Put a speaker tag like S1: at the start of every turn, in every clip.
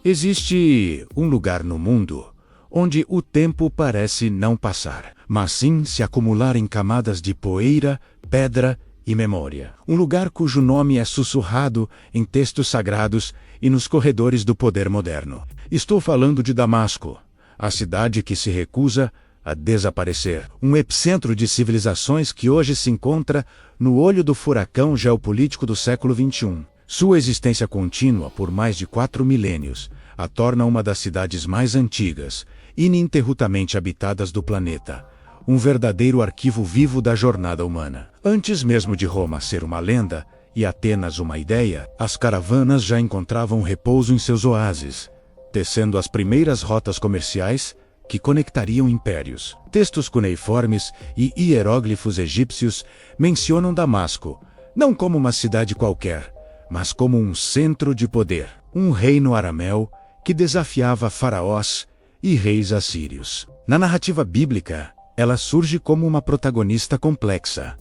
S1: Existe um lugar no mundo onde o tempo parece não passar, mas sim se acumular em camadas de poeira, pedra e memória. Um lugar cujo nome é sussurrado em textos sagrados e nos corredores do poder moderno. Estou falando de Damasco, a cidade que se recusa a desaparecer. Um epicentro de civilizações que hoje se encontra no olho do furacão geopolítico do século XXI. Sua existência contínua por mais de 4 milênios a torna uma das cidades mais antigas, ininterruptamente habitadas do planeta. Um verdadeiro arquivo vivo da jornada humana. Antes mesmo de Roma ser uma lenda e Atenas uma ideia, as caravanas já encontravam repouso em seus oásis, tecendo as primeiras rotas comerciais que conectariam impérios. Textos cuneiformes e hieróglifos egípcios mencionam Damasco, não como uma cidade qualquer, mas como um centro de poder, um reino arameu que desafiava faraós e reis assírios. Na narrativa bíblica, ela surge como uma protagonista complexa,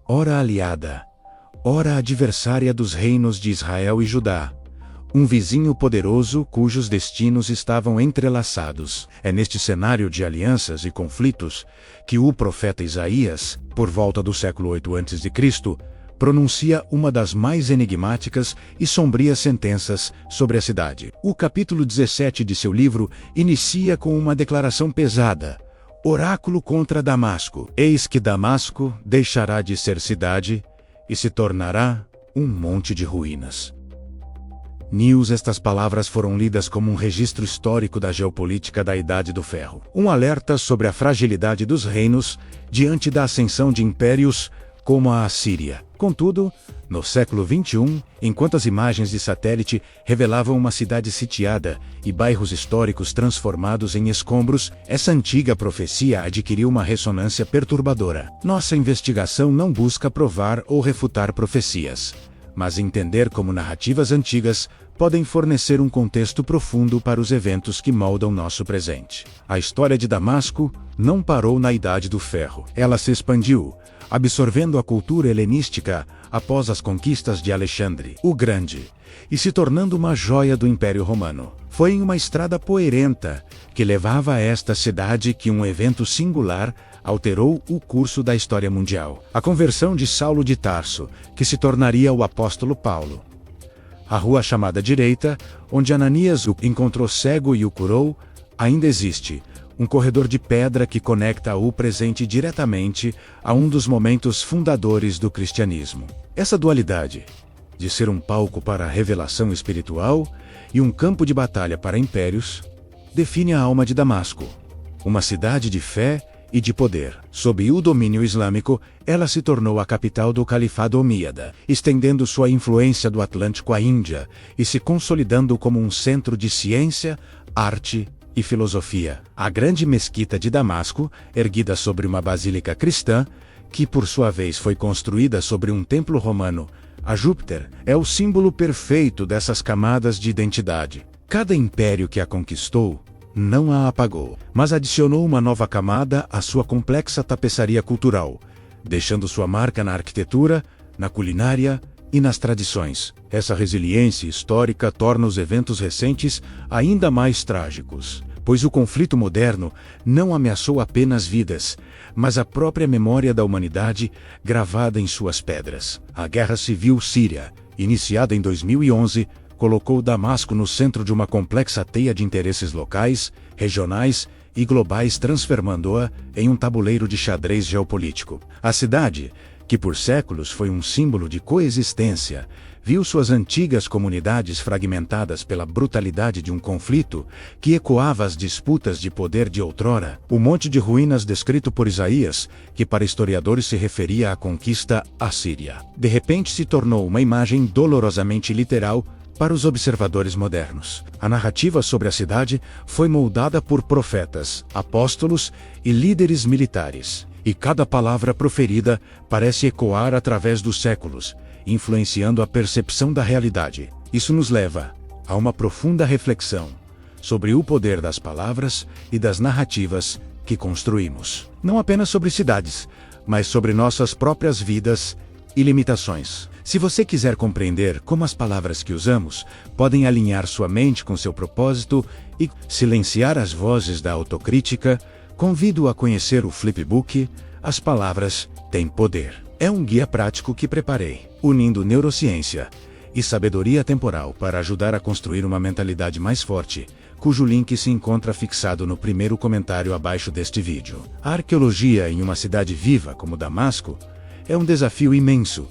S1: ora aliada, ora adversária dos reinos de Israel e Judá, um vizinho poderoso cujos destinos estavam entrelaçados. É neste cenário de alianças e conflitos que o profeta Isaías, por volta do século 8 a.C., pronuncia uma das mais enigmáticas e sombrias sentenças sobre a cidade. O capítulo 17 de seu livro inicia com uma declaração pesada: oráculo contra Damasco. Eis que Damasco deixará de ser cidade e se tornará um monte de ruínas. Estas palavras foram lidas como um registro histórico da geopolítica da Idade do Ferro. Um alerta sobre a fragilidade dos reinos diante da ascensão de impérios como a Assíria. Contudo, no século XXI, enquanto as imagens de satélite revelavam uma cidade sitiada e bairros históricos transformados em escombros, essa antiga profecia adquiriu uma ressonância perturbadora. Nossa investigação não busca provar ou refutar profecias, mas entender como narrativas antigas podem fornecer um contexto profundo para os eventos que moldam nosso presente. A história de Damasco não parou na Idade do Ferro. Ela se expandiu, absorvendo a cultura helenística após as conquistas de Alexandre o Grande, e se tornando uma joia do Império Romano. Foi em uma estrada poeirenta que levava a esta cidade que um evento singular alterou o curso da história mundial. A conversão de Saulo de Tarso, que se tornaria o apóstolo Paulo. A rua chamada Direita, onde Ananias o encontrou cego e o curou, ainda existe. Um corredor de pedra que conecta o presente diretamente a um dos momentos fundadores do cristianismo. Essa dualidade, de ser um palco para a revelação espiritual e um campo de batalha para impérios, define a alma de Damasco, uma cidade de fé e de poder. Sob o domínio islâmico, ela se tornou a capital do Califado Omíada, estendendo sua influência do Atlântico à Índia e se consolidando como um centro de ciência, arte e filosofia. A grande mesquita de Damasco, erguida sobre uma basílica cristã, que por sua vez foi construída sobre um templo romano a Júpiter, é o símbolo perfeito dessas camadas de identidade. Cada império que a conquistou não a apagou, mas adicionou uma nova camada à sua complexa tapeçaria cultural, deixando sua marca na arquitetura, na culinária e nas tradições. Essa resiliência histórica torna os eventos recentes ainda mais trágicos, pois o conflito moderno não ameaçou apenas vidas, mas a própria memória da humanidade gravada em suas pedras. A Guerra Civil Síria, iniciada em 2011, colocou Damasco no centro de uma complexa teia de interesses locais, regionais e globais, transformando-a em um tabuleiro de xadrez geopolítico. A cidade, que por séculos foi um símbolo de coexistência, viu suas antigas comunidades fragmentadas pela brutalidade de um conflito que ecoava as disputas de poder de outrora. O monte de ruínas descrito por Isaías, que para historiadores se referia à conquista assíria, de repente se tornou uma imagem dolorosamente literal para os observadores modernos. A narrativa sobre a cidade foi moldada por profetas, apóstolos e líderes militares, e cada palavra proferida parece ecoar através dos séculos, influenciando a percepção da realidade. Isso nos leva a uma profunda reflexão sobre o poder das palavras e das narrativas que construímos. Não apenas sobre cidades, mas sobre nossas próprias vidas e limitações. Se você quiser compreender como as palavras que usamos podem alinhar sua mente com seu propósito e silenciar as vozes da autocrítica, convido a conhecer o Flipbook. As palavras têm poder. É um guia prático que preparei, unindo neurociência e sabedoria temporal para ajudar a construir uma mentalidade mais forte, cujo link se encontra fixado no primeiro comentário abaixo deste vídeo. A arqueologia em uma cidade viva como Damasco é um desafio imenso,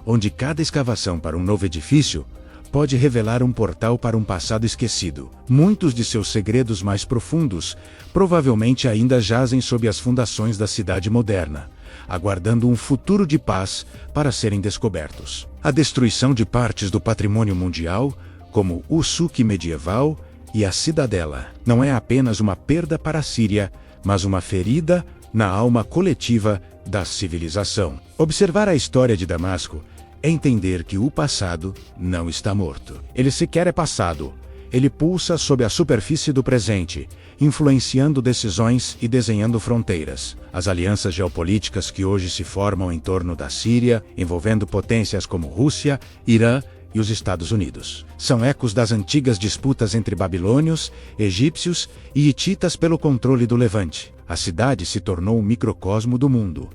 S1: onde cada escavação para um novo edifício pode revelar um portal para um passado esquecido. Muitos de seus segredos mais profundos provavelmente ainda jazem sob as fundações da cidade moderna, aguardando um futuro de paz para serem descobertos. A destruição de partes do patrimônio mundial, como o Souk medieval e a Cidadela, não é apenas uma perda para a Síria, mas uma ferida na alma coletiva da civilização. Observar a história de Damasco é entender que o passado não está morto. Ele sequer é passado. Ele pulsa sob a superfície do presente, influenciando decisões e desenhando fronteiras. As alianças geopolíticas que hoje se formam em torno da Síria, envolvendo potências como Rússia, Irã e os Estados Unidos, são ecos das antigas disputas entre babilônios, egípcios e hititas pelo controle do Levante. A cidade se tornou um microcosmo do mundo,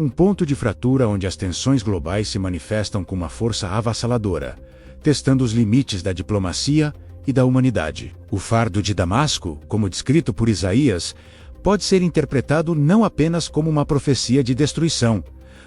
S1: um ponto de fratura onde as tensões globais se manifestam com uma força avassaladora, testando os limites da diplomacia e da humanidade. O fardo de Damasco, como descrito por Isaías, pode ser interpretado não apenas como uma profecia de destruição,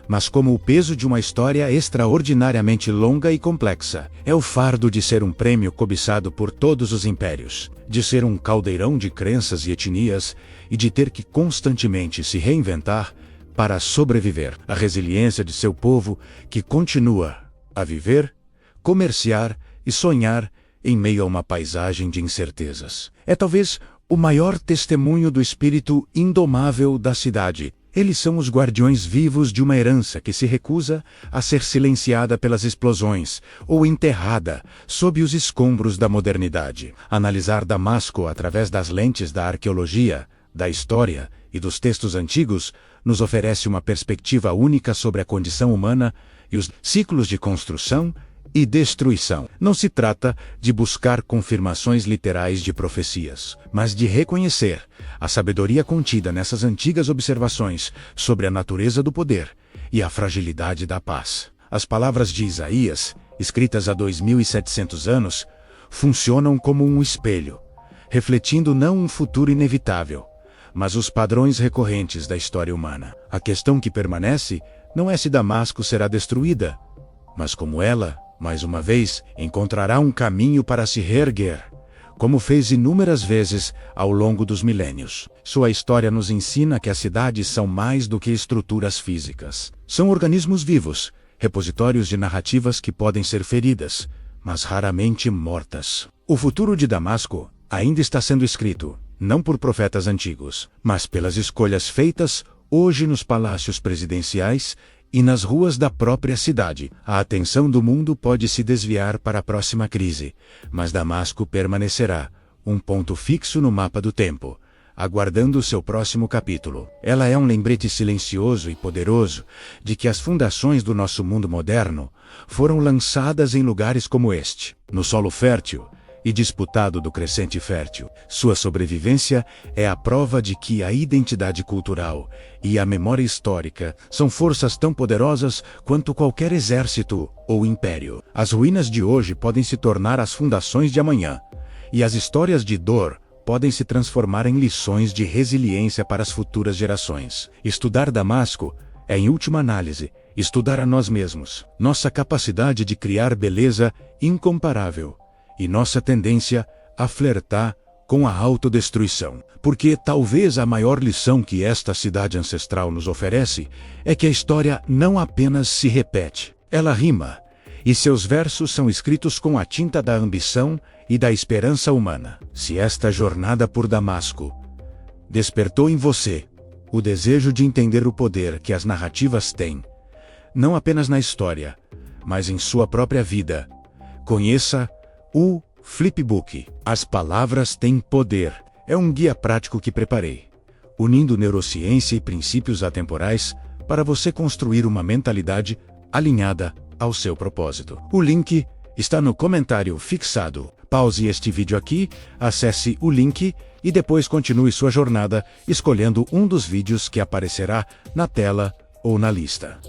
S1: mas como o peso de uma história extraordinariamente longa e complexa. É o fardo de ser um prêmio cobiçado por todos os impérios, de ser um caldeirão de crenças e etnias, e de ter que constantemente se reinventar para sobreviver. A resiliência de seu povo, que continua a viver, comerciar e sonhar em meio a uma paisagem de incertezas. É talvez o maior testemunho do espírito indomável da cidade. Eles são os guardiões vivos de uma herança que se recusa a ser silenciada pelas explosões ou enterrada sob os escombros da modernidade. Analisar Damasco através das lentes da arqueologia, da história e dos textos antigos nos oferece uma perspectiva única sobre a condição humana e os ciclos de construção e destruição. Não se trata de buscar confirmações literais de profecias, mas de reconhecer a sabedoria contida nessas antigas observações sobre a natureza do poder e a fragilidade da paz. As palavras de Isaías, escritas há 2700 anos, funcionam como um espelho, refletindo não um futuro inevitável, mas os padrões recorrentes da história humana. A questão que permanece não é se Damasco será destruída, mas como ela, mais uma vez, encontrará um caminho para se reerguer, como fez inúmeras vezes ao longo dos milênios. Sua história nos ensina que as cidades são mais do que estruturas físicas. São organismos vivos, repositórios de narrativas que podem ser feridas, mas raramente mortas. O futuro de Damasco ainda está sendo escrito, não por profetas antigos, mas pelas escolhas feitas hoje nos palácios presidenciais e nas ruas da própria cidade. A atenção do mundo pode se desviar para a próxima crise, mas Damasco permanecerá, um ponto fixo no mapa do tempo, aguardando seu próximo capítulo. Ela é um lembrete silencioso e poderoso de que as fundações do nosso mundo moderno foram lançadas em lugares como este, no solo fértil e disputado do crescente fértil. Sua sobrevivência é a prova de que a identidade cultural e a memória histórica são forças tão poderosas quanto qualquer exército ou império. As ruínas de hoje podem se tornar as fundações de amanhã, e as histórias de dor podem se transformar em lições de resiliência para as futuras gerações. Estudar Damasco é, em última análise, estudar a nós mesmos, nossa capacidade de criar beleza incomparável, e nossa tendência a flertar com a autodestruição. Porque talvez a maior lição que esta cidade ancestral nos oferece é que a história não apenas se repete, ela rima, e seus versos são escritos com a tinta da ambição e da esperança humana. Se esta jornada por Damasco despertou em você o desejo de entender o poder que as narrativas têm, não apenas na história, mas em sua própria vida, conheça o Flipbook. As palavras têm poder. É um guia prático que preparei, unindo neurociência e princípios atemporais para você construir uma mentalidade alinhada ao seu propósito. O link está no comentário fixado. Pause este vídeo aqui, acesse o link e depois continue sua jornada escolhendo um dos vídeos que aparecerá na tela ou na lista.